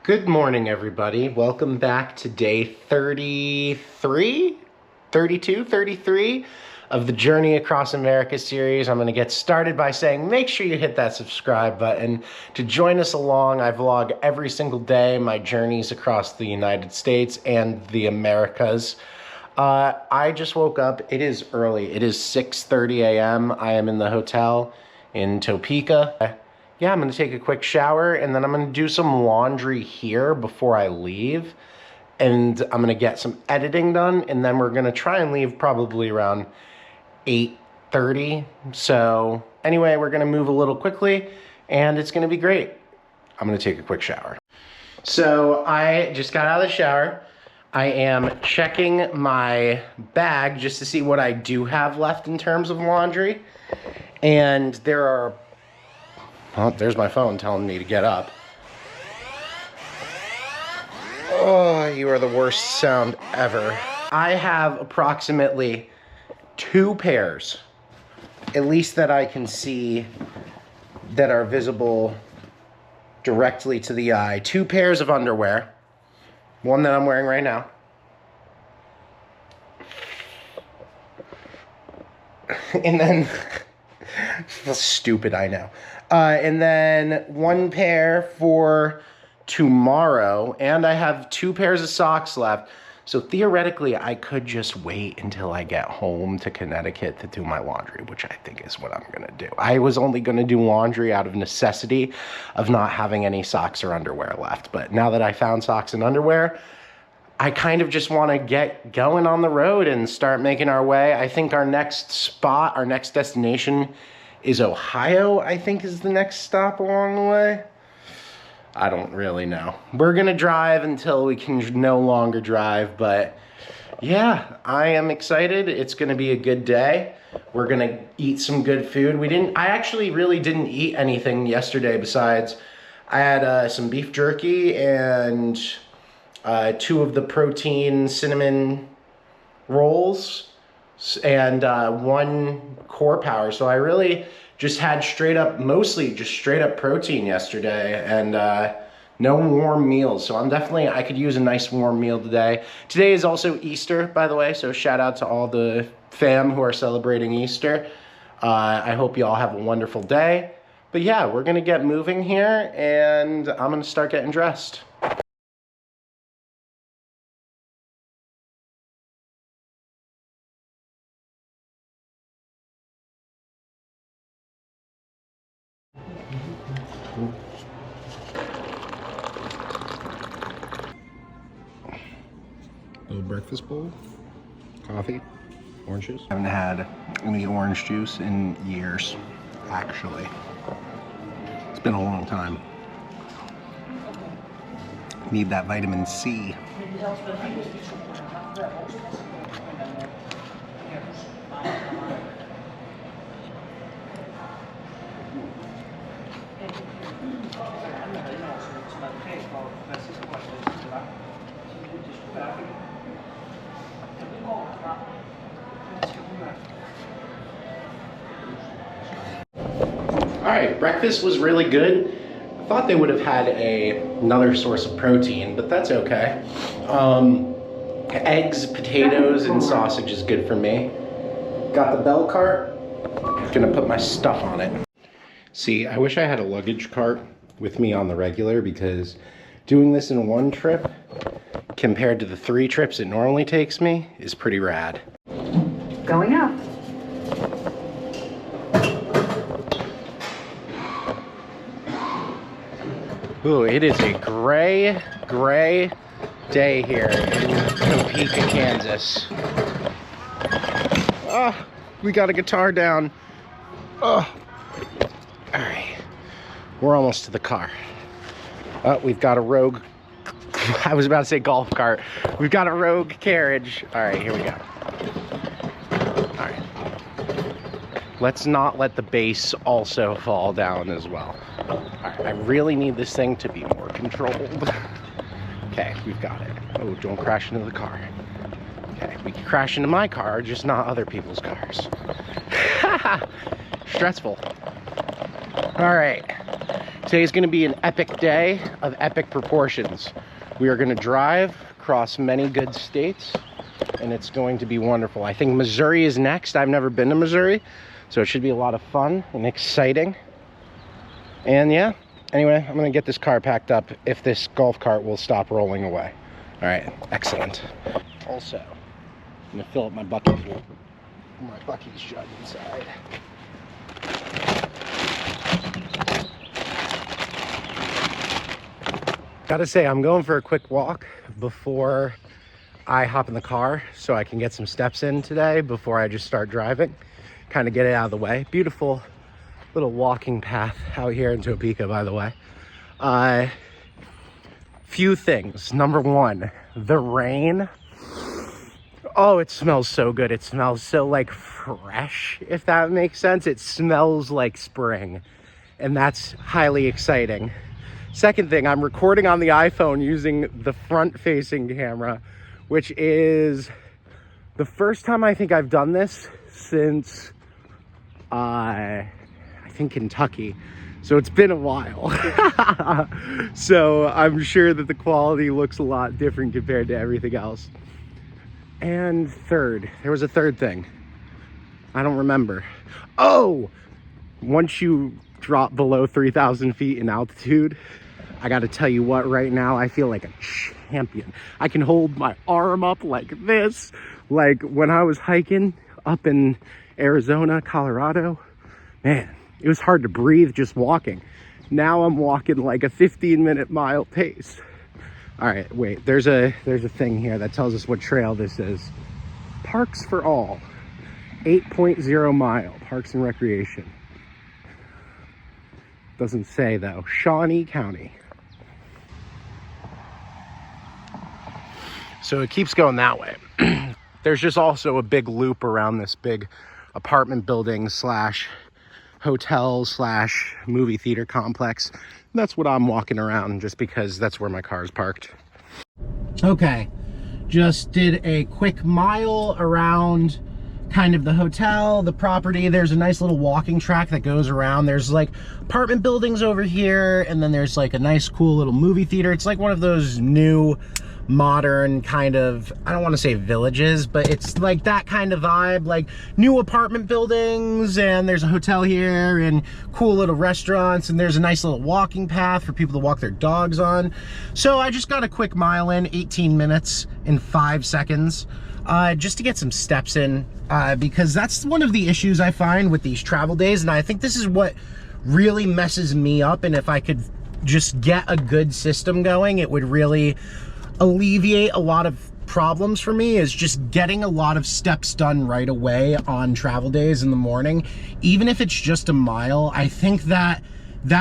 Good morning, everybody. Welcome back to day 33 of the Journey Across America series. I'm going to get started by saying make sure you hit that subscribe button to join us along. I vlog every single day my journeys across the United States and the Americas. I just woke up. It is early. It is 6:30 a.m. I am in the hotel in Topeka. Yeah, I'm going to take a quick shower, and then I'm going to do some laundry here before I leave. And I'm going to get some editing done, and then we're going to try and leave probably around 8:30. So anyway, we're going to move a little quickly, and it's going to be great. I'm going to take a quick shower. So I just got out of the shower. I am checking my bag just to see what I do have left in terms of laundry. And there are... Oh, there's my phone telling me to get up. Oh, you are the worst sound ever. I have approximately 2 pairs, at least that I can see, that are visible directly to the eye. 2 pairs of underwear. One that I'm wearing right now. And then... stupid, I know. And then 1 pair for tomorrow, and I have 2 pairs of socks left. So theoretically, I could just wait until I get home to Connecticut to do my laundry, which I think is what I'm gonna do. I was only gonna do laundry out of necessity of not having any socks or underwear left. But now that I found socks and underwear, I kind of just want to get going on the road and start making our way. I think our next spot, our next destination is Ohio, I think is the next stop along the way. I don't really know. We're going to drive until we can no longer drive, but yeah, I am excited. It's going to be a good day. We're going to eat some good food. I actually really didn't eat anything yesterday besides I had some beef jerky and 2 of the protein cinnamon rolls and 1 core power. So I really just had mostly just straight up protein yesterday and no warm meals. So I could use a nice warm meal today. Today is also Easter, by the way. So shout out to all the fam who are celebrating Easter. I hope you all have a wonderful day. But yeah, we're gonna get moving here and I'm gonna start getting dressed. Little breakfast bowl, coffee, orange juice. I haven't had any orange juice in years, actually. It's been a long time. Need that vitamin C. All right, breakfast was really good. I thought they would have had another source of protein, but that's okay. Eggs, potatoes, and sausage is good for me. Got the bell cart. Gonna put my stuff on it. See, I wish I had a luggage cart with me on the regular because doing this in 1 trip compared to the 3 trips it normally takes me is pretty rad. Going up. Ooh, it is a gray day here in Topeka, Kansas. Oh, we got a guitar down. Oh. All right, we're almost to the car. Oh, we've got a rogue, I was about to say golf cart. We've got a rogue carriage. All right, here we go. All right. Let's not let the base also fall down as well. All right, I really need this thing to be more controlled. Okay, we've got it. Oh, don't crash into the car. Okay, we can crash into my car, just not other people's cars. Stressful. All right, Today's gonna be an epic day of epic proportions. We are gonna drive across many good states, and it's going to be wonderful. I think Missouri is next. I've never been to Missouri, so it should be a lot of fun and exciting. And yeah, anyway, I'm gonna get this car packed up if this golf cart will stop rolling away. All right, excellent. Also, I'm gonna fill up my bucket full. My bucky's jug inside. Gotta say, I'm going for a quick walk before I hop in the car so I can get some steps in today before I just start driving. Kind of get it out of the way. Beautiful little walking path out here in Topeka, by the way. Few things. Number one, the rain. Oh, it smells so good. It smells so like fresh, if that makes sense. It smells like spring, and that's highly exciting. Second thing, I'm recording on the iPhone using the front-facing camera, which is the first time I think I've done this since, I think Kentucky. So it's been a while. So I'm sure that the quality looks a lot different compared to everything else. And third, there was a third thing. I don't remember. Oh, once you drop below 3,000 feet in altitude, I gotta tell you what, right now, I feel like a champion. I can hold my arm up like this. Like when I was hiking up in Arizona, Colorado, man, it was hard to breathe just walking. Now I'm walking like a 15-minute mile pace. All right, wait, there's a thing here that tells us what trail this is. Parks for All, 8.0 mile, Parks and Recreation. Doesn't say though, Shawnee County. So it keeps going that way. There's just also a big loop around this big apartment building slash hotel slash movie theater complex. That's what I'm walking around just because that's where my car is parked. Okay, just did a quick mile around kind of the hotel, the property. There's a nice little walking track that goes around. There's like apartment buildings over here, and then there's like a nice cool little movie theater. It's like one of those new modern kind of, I don't want to say villages, but it's like that kind of vibe, like new apartment buildings, and there's a hotel here and cool little restaurants, and there's a nice little walking path for people to walk their dogs on. So I just got a quick mile in, 18 minutes and 5 seconds, just to get some steps in, because that's one of the issues I find with these travel days, and I think this is what really messes me up. And if I could just get a good system going, it would really alleviate a lot of problems for me, is just getting a lot of steps done right away on travel days in the morning. Even if it's just a mile, I think that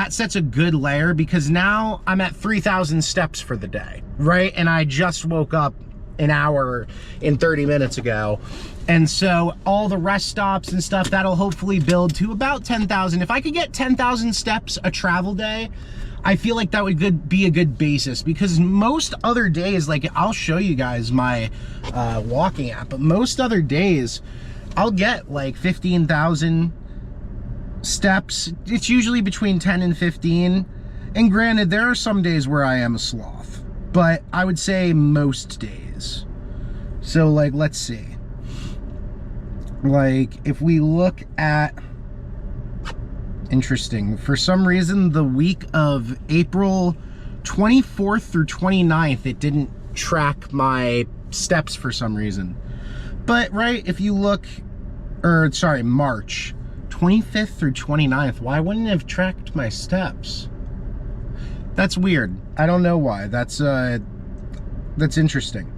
sets a good layer, because now I'm at 3,000 steps for the day, right? And I just woke up an hour and 30 minutes ago. And so all the rest stops and stuff, that'll hopefully build to about 10,000. If I could get 10,000 steps a travel day, I feel like that would be a good basis, because most other days, like I'll show you guys my walking app, but most other days I'll get like 15,000 steps. It's usually between 10 and 15. And granted, there are some days where I am a sloth, but I would say most days. So like, let's see. Like if we look at, interesting, for some reason the week of April 24th through 29th, it didn't track my steps for some reason. But right, if you look, or sorry, March 25th through 29th, why wouldn't it have tracked my steps? That's weird. I don't know why. That's interesting.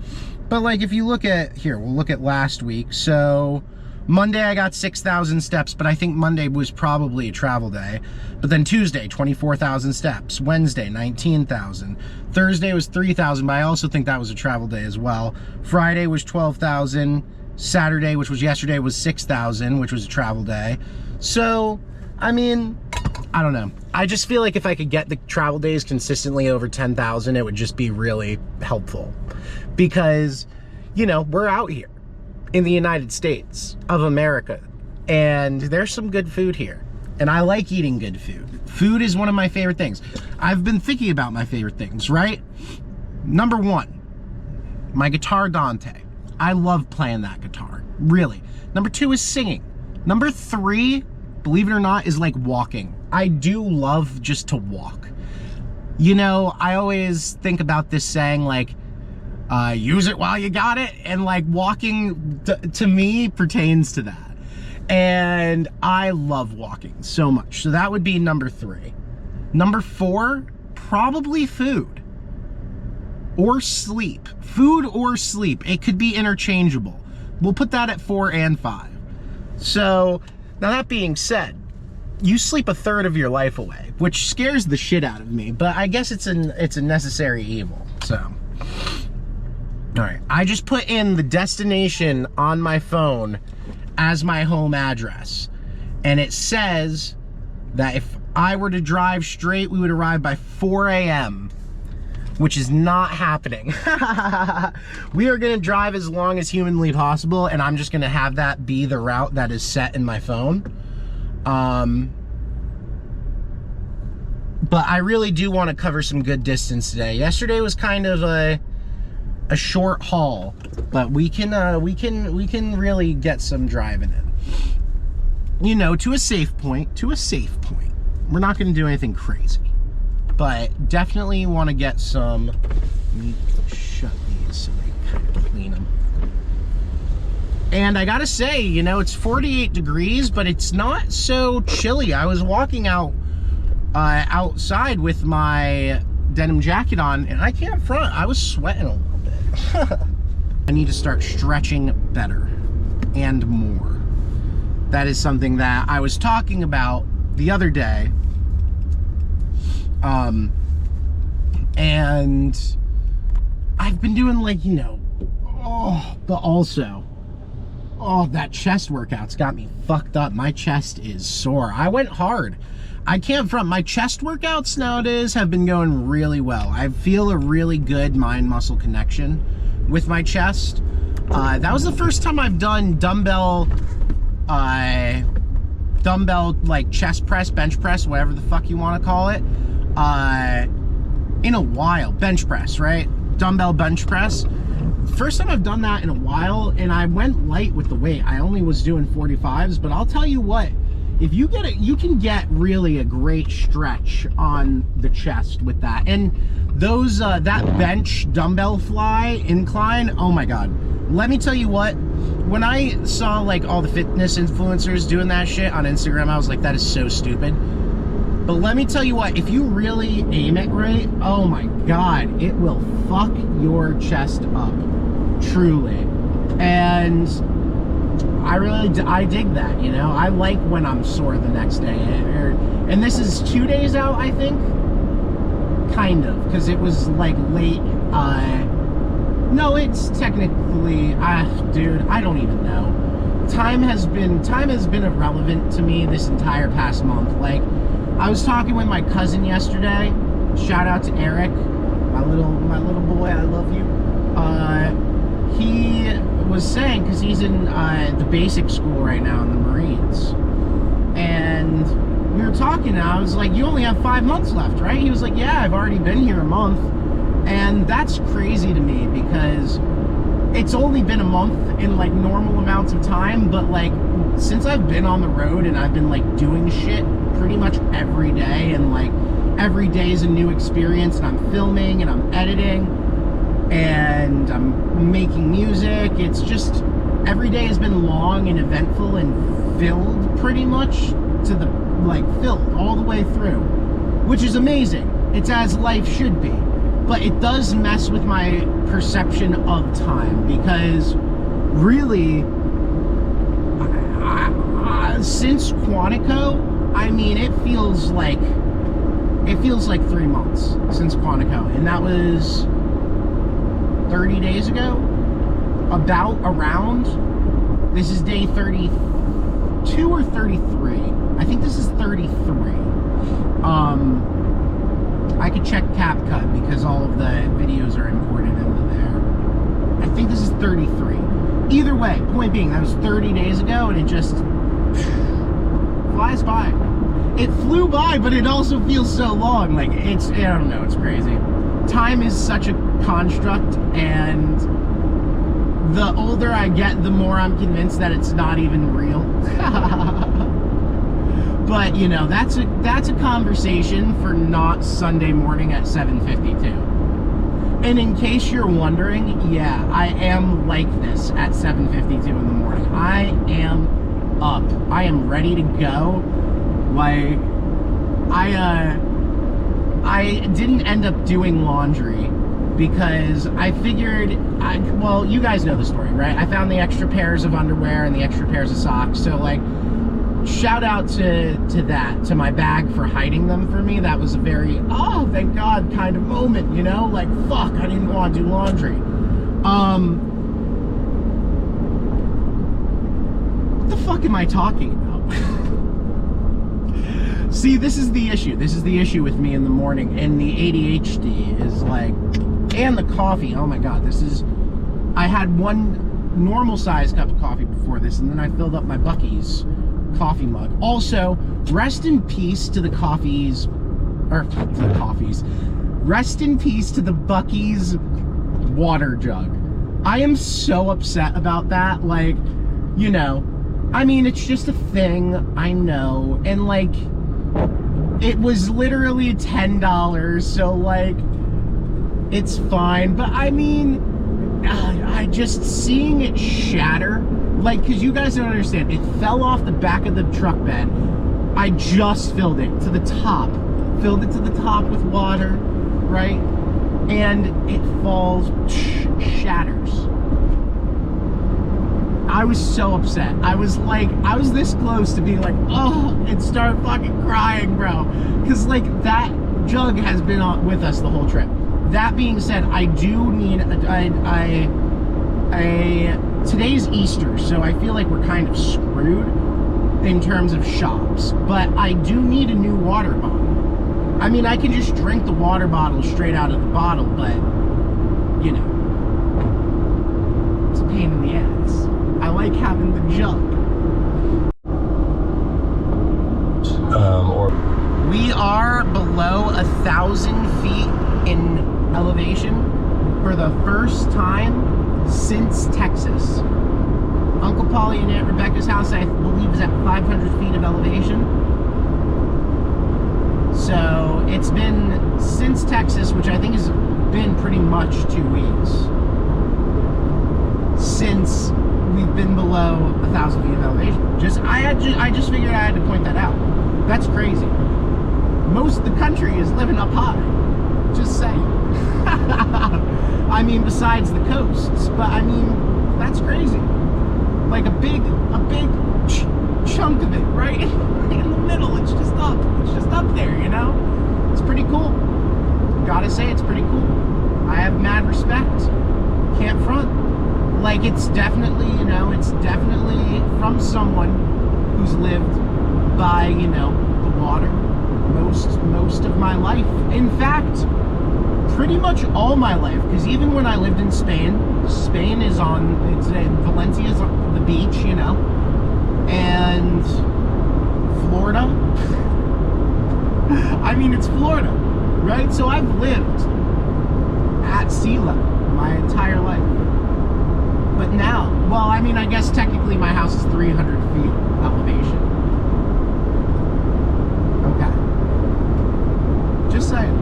But like if you look at here, we'll look at last week. So Monday I got 6,000 steps, but I think Monday was probably a travel day. But then Tuesday, 24,000 steps. Wednesday, 19,000. Thursday was 3,000, but I also think that was a travel day as well. Friday was 12,000. Saturday, which was yesterday, was 6,000, which was a travel day. So, I mean, I don't know. I just feel like if I could get the travel days consistently over 10,000, it would just be really helpful. Because, you know, we're out here in the United States of America, and there's some good food here. and I like eating good food. Food is one of my favorite things. I've been thinking about my favorite things, right? Number 1, my guitar Dante. I love playing that guitar, really. Number 2 is singing. Number 3, believe it or not, is like walking. I do love just to walk. You know, I always think about this saying like, use it while you got it, and like walking to me pertains to that. And I love walking so much. So that would be number 3. Number 4, probably food or sleep. Food or sleep. It could be interchangeable. We'll put that at 4 and 5. So now that being said, you sleep a third of your life away, which scares the shit out of me, but I guess it's a necessary evil. So, all right, I just put in the destination on my phone as my home address, and it says that if I were to drive straight, we would arrive by 4 a.m., which is not happening. We are gonna drive as long as humanly possible, and I'm just gonna have that be the route that is set in my phone. But I really do want to cover some good distance today. Yesterday was kind of a short haul, but we can really get some driving in. You know, to a safe point. We're not going to do anything crazy, but definitely want to get some. Let me shut these so they kind of clean them. And I gotta say, you know, it's 48 degrees, but it's not so chilly. I was walking outside with my denim jacket on, and I can't front, I was sweating a little bit. I need to start stretching better and more. That is something that I was talking about the other day. And I've been doing like, you know, but also, that chest workout's got me fucked up. My chest is sore. I went hard. I can't front. My chest workouts nowadays have been going really well. I feel a really good mind-muscle connection with my chest. That was the first time I've done dumbbell like chest press, bench press, whatever the fuck you want to call it, in a while. Bench press, right? Dumbbell bench press. First time I've done that in a while, and I went light with the weight. I only was doing 45s, but I'll tell you what, if you get it, you can get really a great stretch on the chest with that. And those that bench dumbbell fly incline, oh my god. Let me tell you what, when I saw like all the fitness influencers doing that shit on Instagram, I was like, that is so stupid. But let me tell you what, if you really aim it right, oh my god, it will fuck your chest up, truly. And I dig that, you know. I like when I'm sore the next day. And this is 2 days out, I think, kind of, because it was like late. No, it's technically, dude, I don't even know. Time has been irrelevant to me this entire past month. Like, I was talking with my cousin yesterday. Shout out to Eric, my little boy, I love you. He was saying, because he's in the basic school right now in the Marines, and we were talking, and I was like, you only have 5 months left, right? He was like, yeah, I've already been here a month. And that's crazy to me, because it's only been a month in like normal amounts of time, but like since I've been on the road and I've been like doing shit pretty much every day, and like every day is a new experience, and I'm filming and I'm editing and I'm making music. It's just, every day has been long and eventful and filled pretty much to the, like, filled all the way through, which is amazing. It's as life should be. But it does mess with my perception of time, because really, since Quantico, I mean, it feels like 3 months since Quantico, and that was 30 days ago, around. This is day 32 or 33. I think this is 33. I could check CapCut because all of the videos are imported into there. I think this is 33. Either way, point being, that was 30 days ago, and it just flies by. it flew by, but it also feels so long. Like, I don't know, it's crazy. Time is such a construct, and the older I get, the more I'm convinced that it's not even real. But, you know, that's a conversation for not Sunday morning at 7:52. And in case you're wondering, yeah, I am like this at 7:52 in the morning. I am up. I am ready to go. Like, I didn't end up doing laundry because I figured, well, you guys know the story, right? I found the extra pairs of underwear and the extra pairs of socks. So, like, shout out to that, to my bag for hiding them for me. That was a very, oh, thank God kind of moment, you know? Like, fuck, I didn't want to do laundry. What the fuck am I talking about? See, this is the issue. This is the issue with me in the morning, and the ADHD is like, and the coffee. Oh my God, I had one normal size cup of coffee before this, and then I filled up my Buc-ee's coffee mug. Also, rest in peace to the coffees, or to the coffees. Rest in peace to the Buc-ee's water jug. I am so upset about that. Like, you know, I mean, it's just a thing, I know, and like, it was literally $10, so like, it's fine. But I mean, I just seeing it shatter, like, because you guys don't understand, it fell off the back of the truck bed. I just filled it to the top with water, right? And it falls, shatters. I was so upset. I was this close to being like, oh, and start fucking crying, bro. Because, like, that jug has been with us the whole trip. That being said, I do need, today's Easter, so I feel like we're kind of screwed in terms of shops. But I do need a new water bottle. I mean, I can just drink the water bottle straight out of the bottle, but, you know, it's a pain in the ass. I like having the jug. We are below 1,000 feet in elevation for the first time since Texas. Uncle Polly and Aunt Rebecca's house, I believe, is at 500 feet of elevation. So it's been since Texas, which I think has been pretty much 2 weeks, since we've been below 1,000 feet of elevation. I just figured I had to point that out. That's crazy. Most of the country is living up high. Just saying. I mean, besides the coasts, but I mean, that's crazy. Like a big chunk of it, right in the middle. It's just up there, you know. It's pretty cool. Gotta say, it's pretty cool. I have mad respect. Can't front. Like, it's definitely, you know, it's definitely from someone who's lived by, you know, the water most of my life. In fact, pretty much all my life, because even when I lived in Spain is Valencia's on the beach, you know, and Florida. I mean, it's Florida, right? So I've lived at sea level my entire life. But now, well, I mean, I guess technically my house is 300 feet elevation. Okay. Just saying.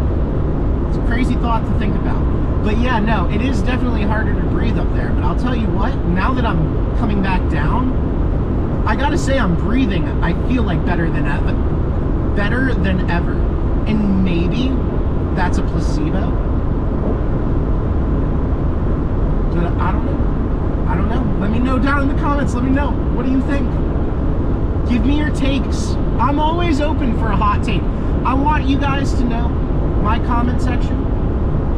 It's a crazy thought to think about. But yeah, no, it is definitely harder to breathe up there. But I'll tell you what, now that I'm coming back down, I gotta say I'm breathing, I feel like better than ever. And maybe that's a placebo. But I don't know. Let me know down in the comments. Let me know. What do you think? Give me your takes. I'm always open for a hot take. I want you guys to know, my comment section,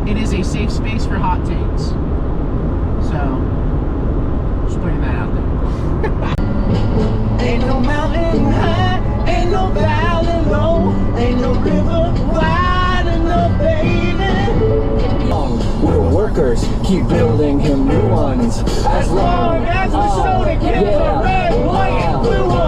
it is a safe space for hot takes. So, just putting that out there. Ain't no mountain high, ain't no valley low, ain't no river wide enough, baby. We're workers, keep building him new ones. As long as the soda cans are red, white, and blue ones.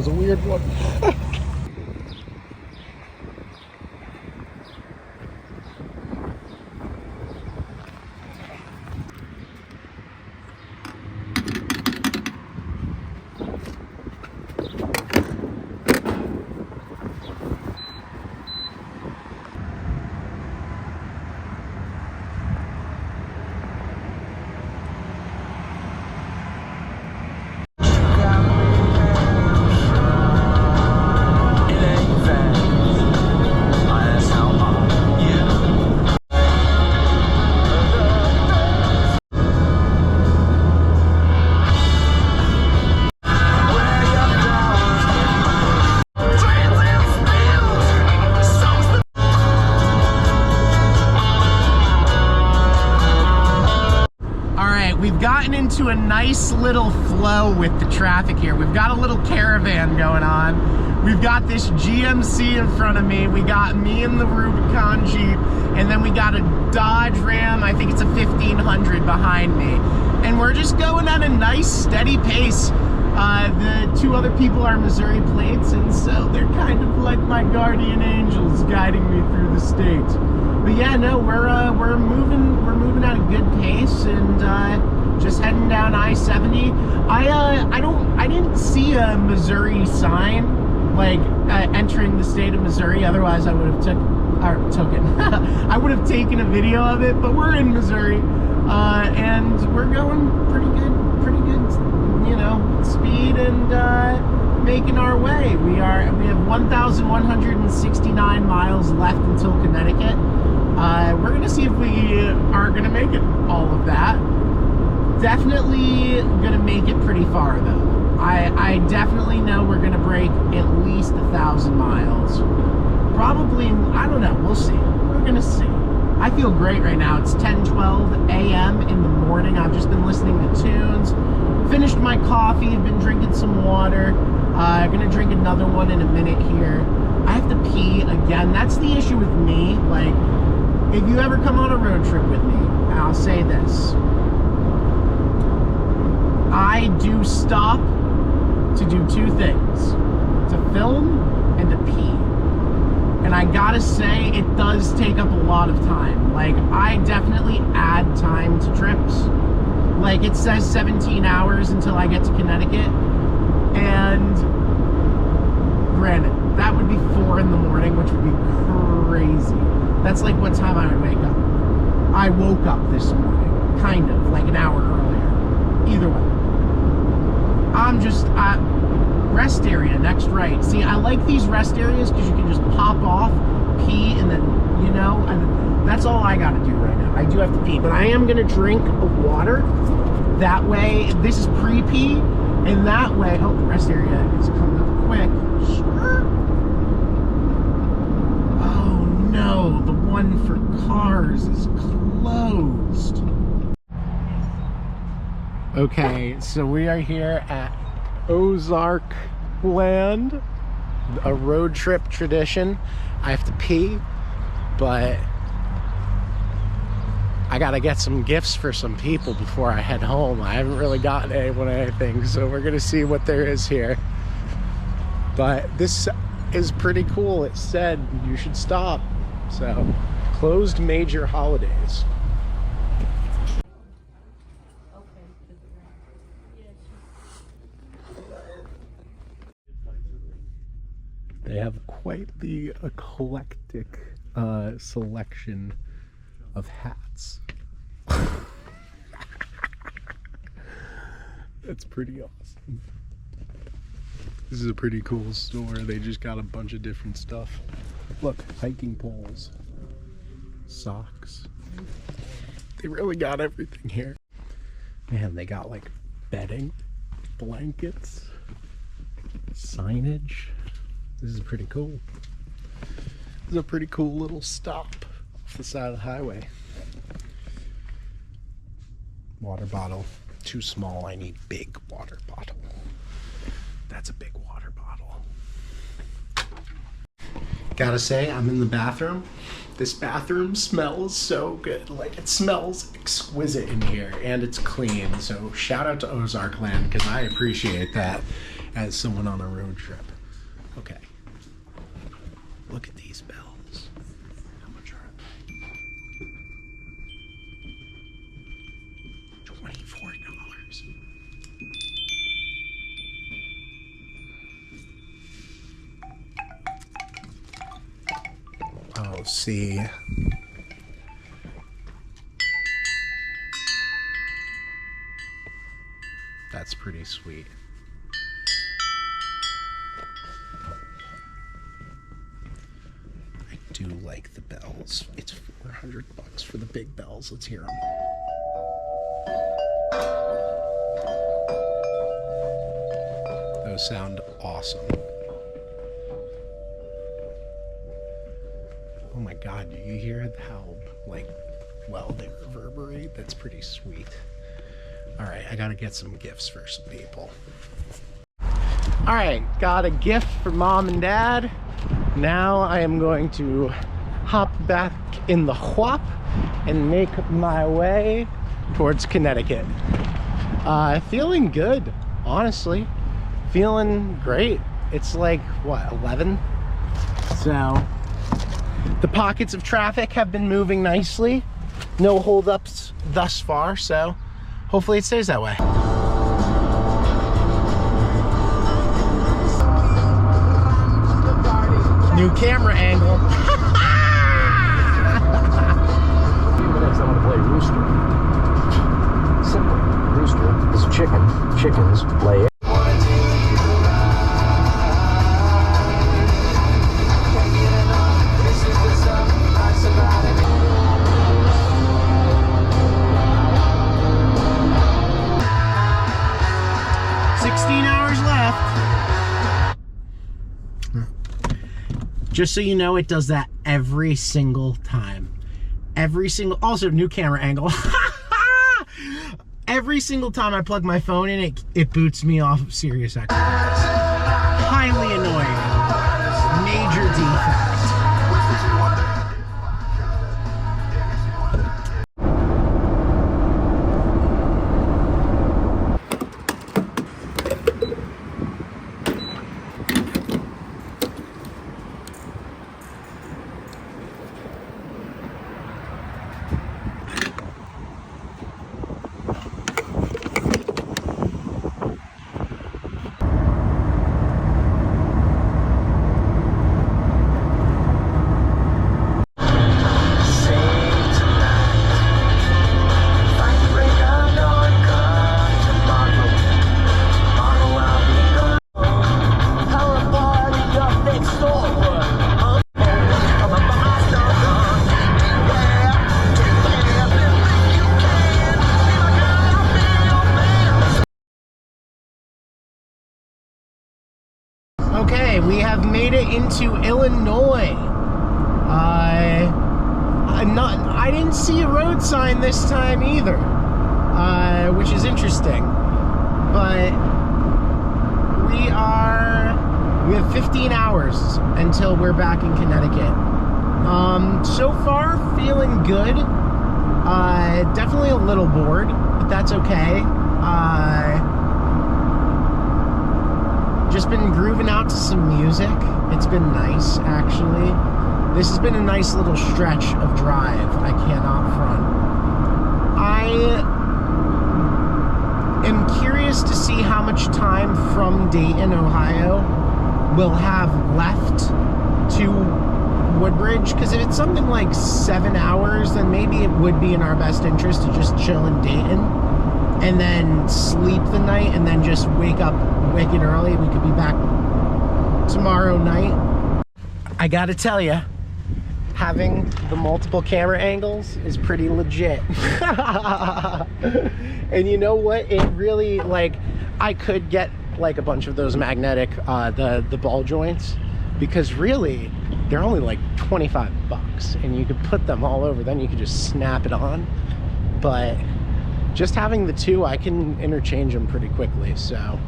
was a weird one. We've gotten into a nice little flow with the traffic here. We've got a little caravan going on. We've got this GMC in front of me. We got me in the Rubicon Jeep, and then we got a Dodge Ram. I think it's a 1500 behind me. And we're just going at a nice steady pace. The two other people are Missouri plates, and so they're kind of like my guardian angels guiding me through the state. But yeah, no, we're moving at a good pace, and just heading down I-70. I didn't see a Missouri sign like entering the state of Missouri. Otherwise, I would have I would have taken a video of it. But we're in Missouri, and we're going pretty good, you know, speed, and making our way. We have 1,169 miles left until Connecticut. We're gonna see if we are gonna make it all of that. Definitely gonna make it pretty far though. I definitely know we're gonna break at least 1,000 miles. Probably, I don't know, we'll see. We're gonna see. I feel great right now. It's 10:12 a.m. in the morning. I've just been listening to tunes, finished my coffee, been drinking some water. Gonna drink another one in a minute here. I have to pee again. That's the issue with me. Like, if you ever come on a road trip with me, I'll say this. I do stop to do two things. To film and to pee. And I gotta say, it does take up a lot of time. Like, I definitely add time to trips. Like, it says 17 hours until I get to Connecticut. And granted, that would be 4 in the morning, which would be crazy. That's like what time I would wake up. I woke up this morning, kind of, like an hour earlier. Either way. I'm just, rest area, next right. See, I like these rest areas because you can just pop off, pee, and then, you know, and that's all I gotta do right now. I do have to pee, but I am gonna drink water. That way, this is pre-pee, and that way, oh, the rest area is coming up quick. Oh no, the one for cars is closed. Okay, so we are here at Ozarkland, a road trip tradition. I have to pee, but I gotta get some gifts for some people before I head home. I haven't really gotten anything, so we're gonna see what there is here. But this is pretty cool. It said you should stop. So, closed major holidays. They have quite the eclectic selection of hats. That's pretty awesome. This is a pretty cool store. They just got a bunch of different stuff. Look, hiking poles, socks. They really got everything here. Man, they got like bedding, blankets, signage. This is pretty cool. This is a pretty cool little stop off the side of the highway. Water bottle. Too small. I need big water bottle. That's a big water bottle. Gotta say, I'm in the bathroom. This bathroom smells so good. Like, it smells exquisite in here, and it's clean. So shout out to Ozarkland, because I appreciate that. as someone on a road trip. Okay. Look at these bells. How much are they? $24. Oh, see. That's pretty sweet. I do like the bells. It's $400 for the big bells. Let's hear them. Those sound awesome. Oh my God, do you hear how, like, well they reverberate? That's pretty sweet. All right, I gotta get some gifts for some people. All right, got a gift for Mom and Dad. Now I am going to hop back in the whop and make my way towards Connecticut. Feeling good, honestly. Feeling great. It's like, what, 11? So, the pockets of traffic have been moving nicely. No holdups thus far, so hopefully it stays that way. New camera angle. Next, I'm gonna play rooster. Simple. Rooster is a chicken. Chickens lay eggs. 16 hours left. Just so you know, it does that every single time. Also new camera angle. Every single time I plug my phone in, it boots me off of SiriusXM. Highly annoying. Major defect. Okay, we have made it into Illinois. I didn't see a road sign this time either, which is interesting. But we have 15 hours until we're back in Connecticut. So far, feeling good. Definitely a little bored, but that's okay. Just been grooving out to some music. It's been nice, actually. This has been a nice little stretch of drive, I cannot front. I am curious to see how much time from Dayton, Ohio we'll have left to Woodbridge, because if it's something like 7 hours, then maybe it would be in our best interest to just chill in Dayton and then sleep the night and then just wake up wicked early. We could be back tomorrow night. I gotta tell you, having the multiple camera angles is pretty legit. And you know what? It really, like, I could get like a bunch of those magnetic, the ball joints, because really they're only like 25 bucks and you could put them all over, then you could just snap it on. But just having the two, I can interchange them pretty quickly. So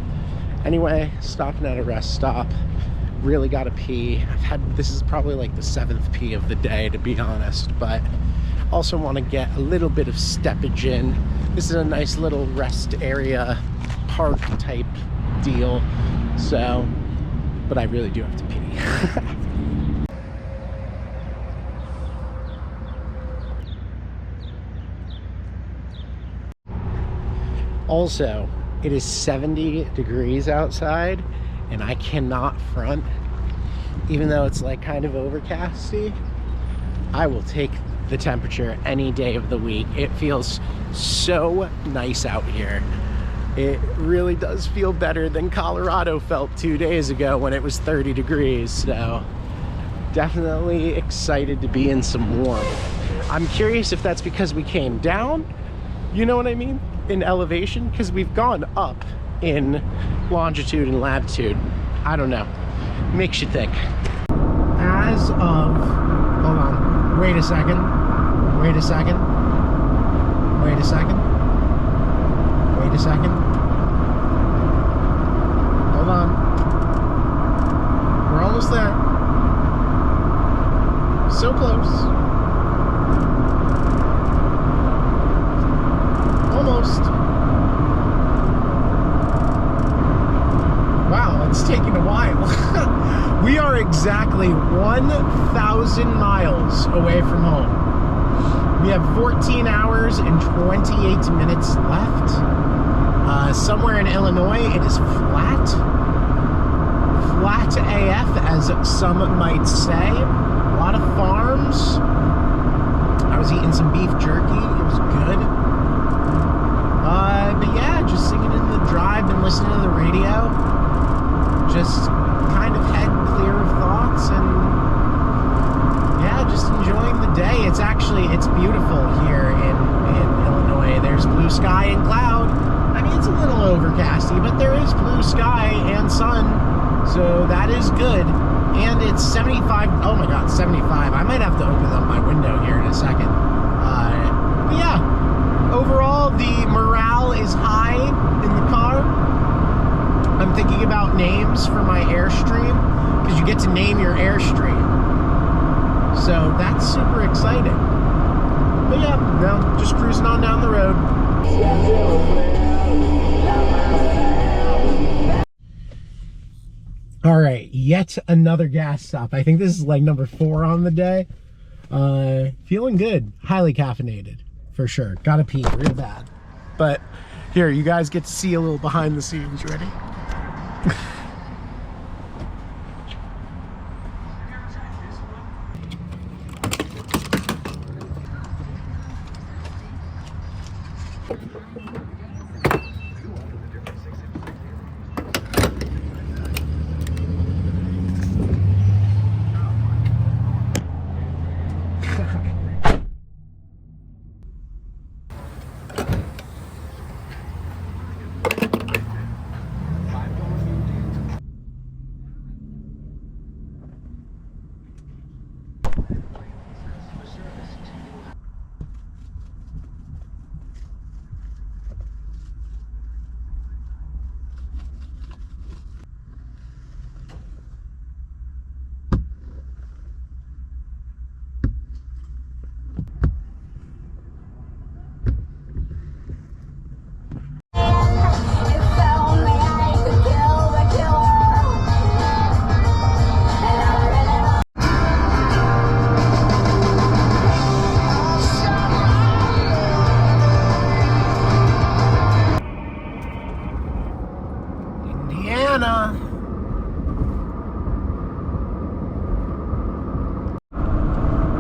anyway, stopping at a rest stop. Really gotta pee. This is probably like the 7th pee of the day, to be honest, but also want to get a little bit of steppage in. This is a nice little rest area, park type deal. So, but I really do have to pee. Also, it is 70 degrees outside and I cannot front, even though it's like kind of overcasty. I will take the temperature any day of the week. It feels so nice out here. It really does feel better than Colorado felt 2 days ago when it was 30 degrees. So definitely excited to be in some warmth. I'm curious if that's because we came down, you know what I mean, in elevation, because we've gone up in longitude and latitude. I don't know, makes you think. As of, hold on, wait a second, wait a second, wait a second, wait a second, hold on, we're almost there, so close, almost. Wow, it's taking a while. We are exactly 1,000 miles away from home. We have 14 hours and 28 minutes left. Somewhere in Illinois, it is flat. Flat AF, as some might say. A lot of farms. I was eating some beef jerky. It was good. But yeah, just singing in the drive and listening to the radio. Just kind of head clear of thoughts, and yeah, just enjoying the day. It's beautiful here in Illinois. There's blue sky and cloud. I mean, it's a little overcasty, but there is blue sky and sun, so that is good. And it's 75, oh my god, 75. I might have to open up my window here in a second. But yeah, overall, the morale is high in the car. I'm thinking about names for my Airstream, because you get to name your Airstream. So that's super exciting. But yeah, no, just cruising on down the road. All right, yet another gas stop. I think this is like number 4 on the day. Feeling good, highly caffeinated, for sure. Gotta pee real bad. But here, you guys get to see a little behind the scenes. Ready?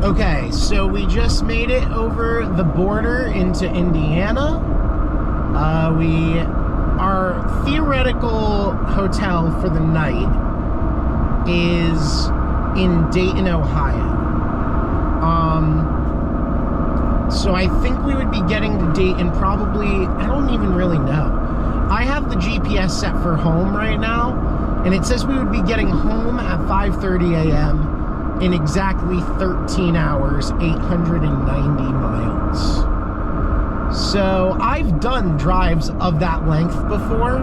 Okay, so we just made it over the border into Indiana. Our theoretical hotel for the night is in Dayton, Ohio. So I think we would be getting to Dayton probably, I don't even really know. I have the GPS set for home right now, and it says we would be getting home at 5:30 a.m. in exactly 13 hours, 890 miles. So I've done drives of that length before,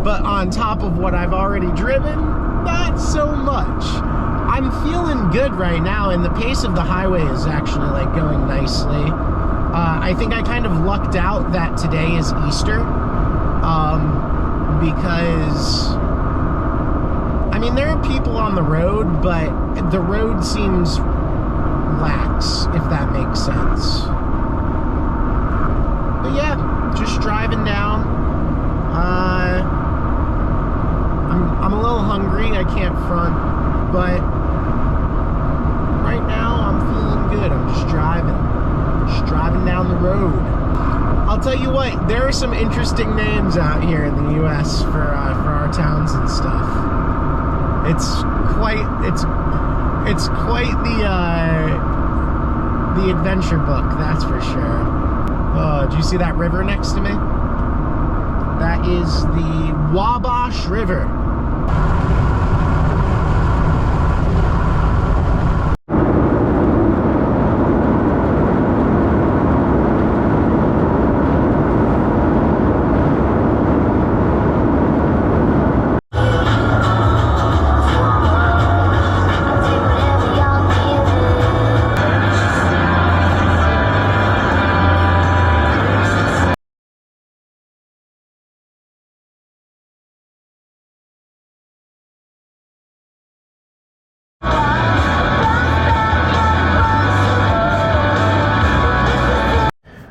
but on top of what I've already driven, not so much. I'm feeling good right now, and the pace of the highway is actually like going nicely. I think I kind of lucked out that today is Easter. because, I mean, there are people on the road, but the road seems lax, if that makes sense. But yeah, just driving down. I'm a little hungry, I can't front, but right now I'm feeling good. I'm just driving down the road. I'll tell you what, there are some interesting names out here in the U.S. for our towns and stuff. It's quite the adventure book, that's for sure. Oh, did you see that river next to me? That is the Wabash River.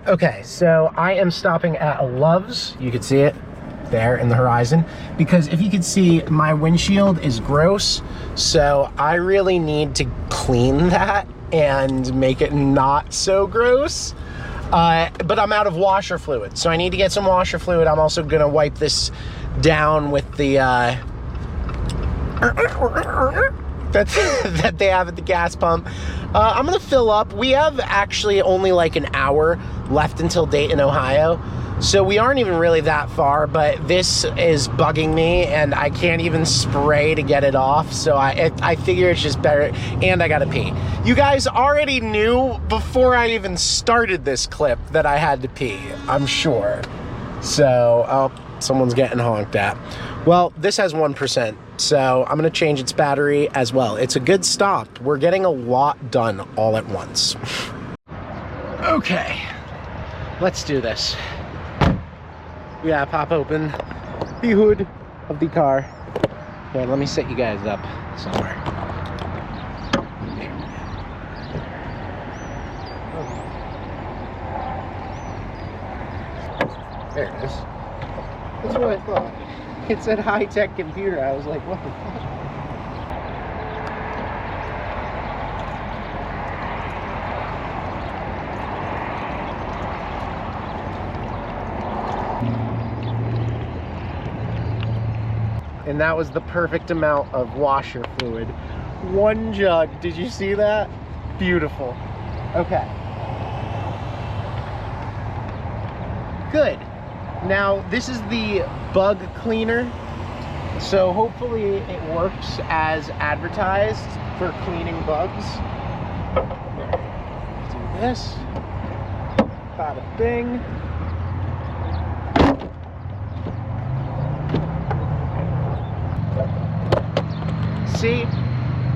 Okay, so I am stopping at a Love's. You can see it there in the horizon, because if you can see, my windshield is gross, so I really need to clean that and make it not so gross. But I'm out of washer fluid, so I need to get some washer fluid. I'm also gonna wipe this down with the that they have at the gas pump. I'm gonna fill up. We have actually only like an hour left until Dayton, Ohio, so we aren't even really that far, but this is bugging me and I can't even spray to get it off, so I figure it's just better, and I gotta pee. You guys already knew before I even started this clip that I had to pee, I'm sure. So, oh, someone's getting honked at. Well, this has 1%, so I'm gonna change its battery as well. It's a good stop. We're getting a lot done all at once. Okay, let's do this. We gotta pop open the hood of the car. Here, let me set you guys up somewhere. There it is. That's what I thought. It said high-tech computer. I was like, what the fuck? And that was the perfect amount of washer fluid. One jug. Did you see that? Beautiful. Okay. Good. Now, this is the bug cleaner, so hopefully it works as advertised for cleaning bugs. Let's do this. Bada bing. See,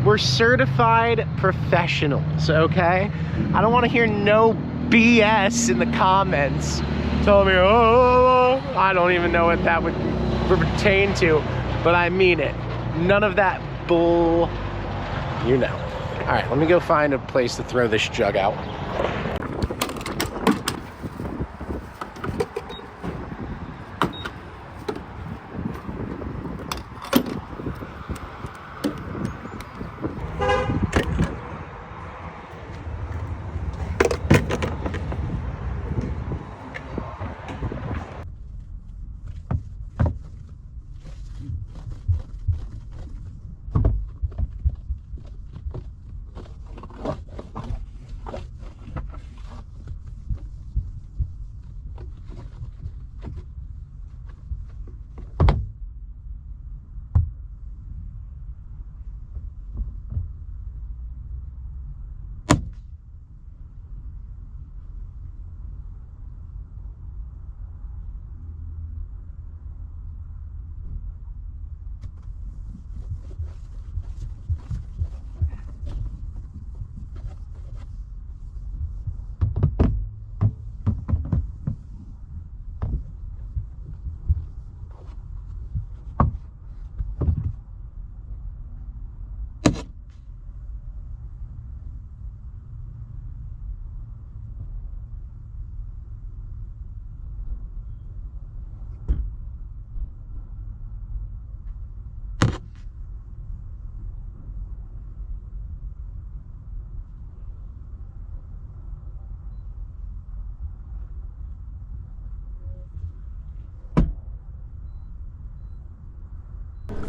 we're certified professionals, okay? I don't want to hear no BS in the comments. Tell me, oh, I don't even know what that would pertain to, but I mean it. None of that bull, you know. All right, let me go find a place to throw this jug out.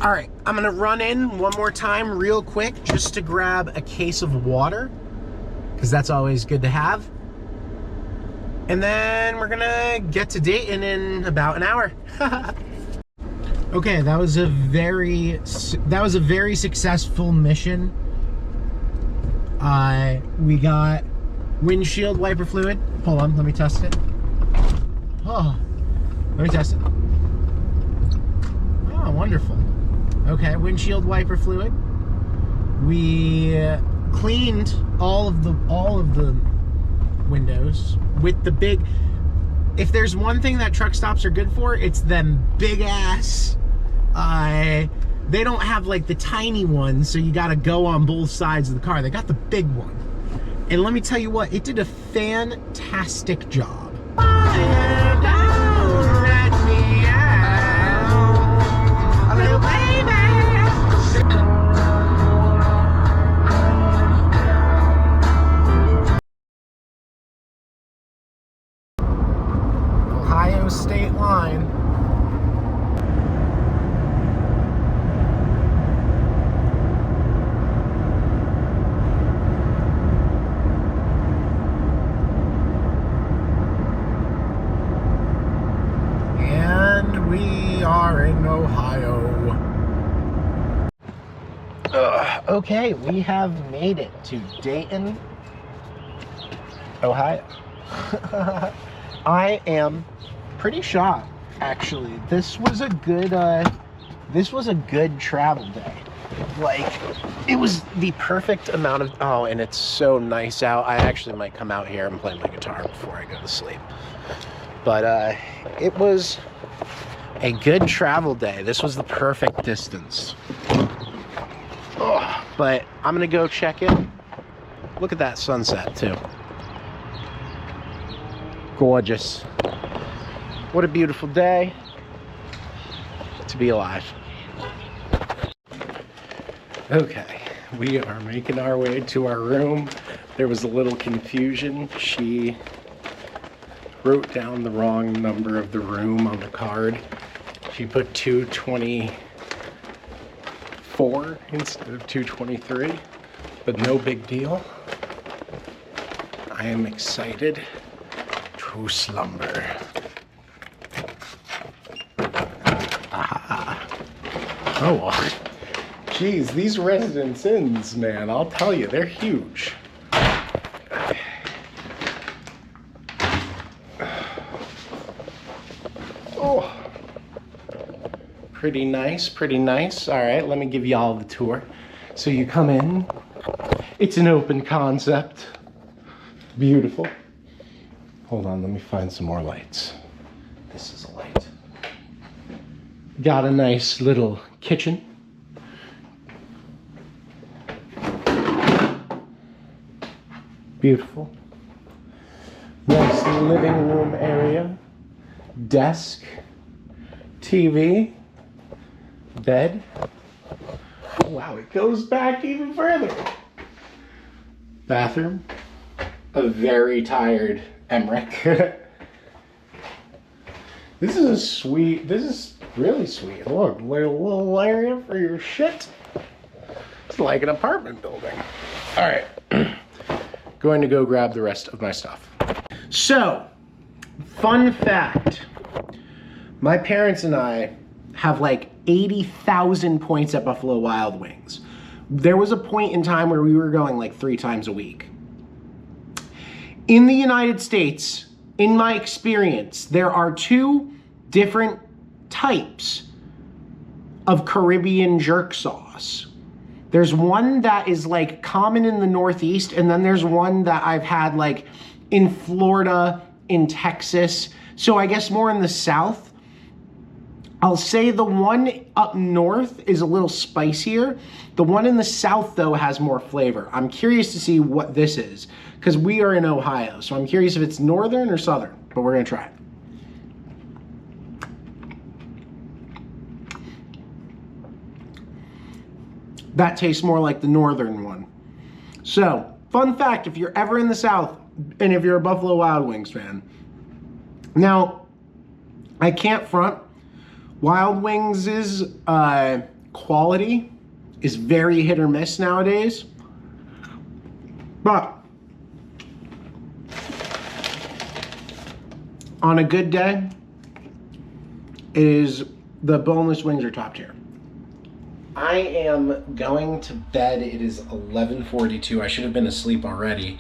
All right, I'm gonna run in one more time real quick just to grab a case of water, because that's always good to have. And then we're gonna get to Dayton in about an hour. Okay, that was a very successful mission. We got windshield wiper fluid. Hold on, let me test it. Oh, let me test it. Oh, wonderful. Okay, windshield wiper fluid. We cleaned all of the windows with the big. If there's one thing that truck stops are good for, it's them big ass. They don't have like the tiny ones, so you gotta go on both sides of the car. They got the big one. And let me tell you what, it did a fantastic job. Ohio state line. And we are in Ohio. Okay, we have made it to Dayton, Ohio. I am pretty shocked, actually. This was a good travel day. Like, it was the perfect amount of, oh, and it's so nice out. I actually might come out here and play my guitar before I go to sleep. But it was a good travel day. This was the perfect distance. Oh, but I'm gonna go check it. Look at that sunset too. Gorgeous. What a beautiful day to be alive. Okay, we are making our way to our room. There was a little confusion. She wrote down the wrong number of the room on the card. She put 224 instead of 223, but no big deal. I am excited to slumber. Ah. Oh, geez, these Residence Inns, man, I'll tell you, they're huge. Oh, pretty nice, pretty nice. All right, let me give you all the tour. So you come in, it's an open concept, beautiful. Hold on, let me find some more lights. This is a light. Got a nice little kitchen. Beautiful. Nice living room area. Desk. TV. Bed. Oh, wow, it goes back even further. Bathroom. A very tired Emmerich. This is really sweet. Look, little area for your shit. It's like an apartment building. All right, going to go grab the rest of my stuff. So, fun fact, my parents and I have like 80,000 points at Buffalo Wild Wings. There was a point in time where we were going like 3 times a week. In the United States, in my experience, there are 2 different types of Caribbean jerk sauce. There's one that is like common in the Northeast, and then there's one that I've had like in Florida, in Texas. So I guess more in the South. I'll say the one up north is a little spicier. The one in the South, though, has more flavor. I'm curious to see what this is, because we are in Ohio, so I'm curious if it's northern or southern, but we're gonna try it. That tastes more like the northern one. So, fun fact, if you're ever in the South, and if you're a Buffalo Wild Wings fan. Now, I can't front. Wild Wings' quality is very hit or miss nowadays. But on a good day, the boneless wings are top tier. I am going to bed. It is 11:42. I should have been asleep already.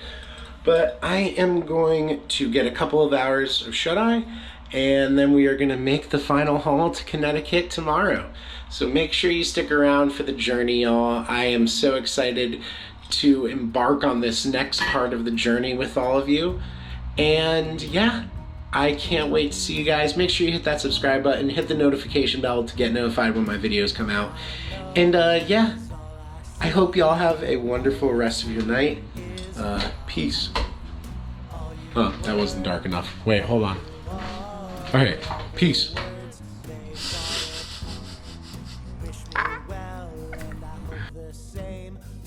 But I am going to get a couple of hours of shut-eye, and then we are going to make the final haul to Connecticut tomorrow. So make sure you stick around for the journey, y'all. I am so excited to embark on this next part of the journey with all of you. And yeah, I can't wait to see you guys. Make sure you hit that subscribe button, hit the notification bell to get notified when my videos come out. And yeah, I hope y'all have a wonderful rest of your night. Peace. Oh, that wasn't dark enough. Wait, hold on. Okay, peace.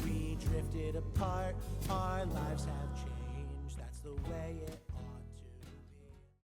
We drifted apart, our lives have changed, that's the way it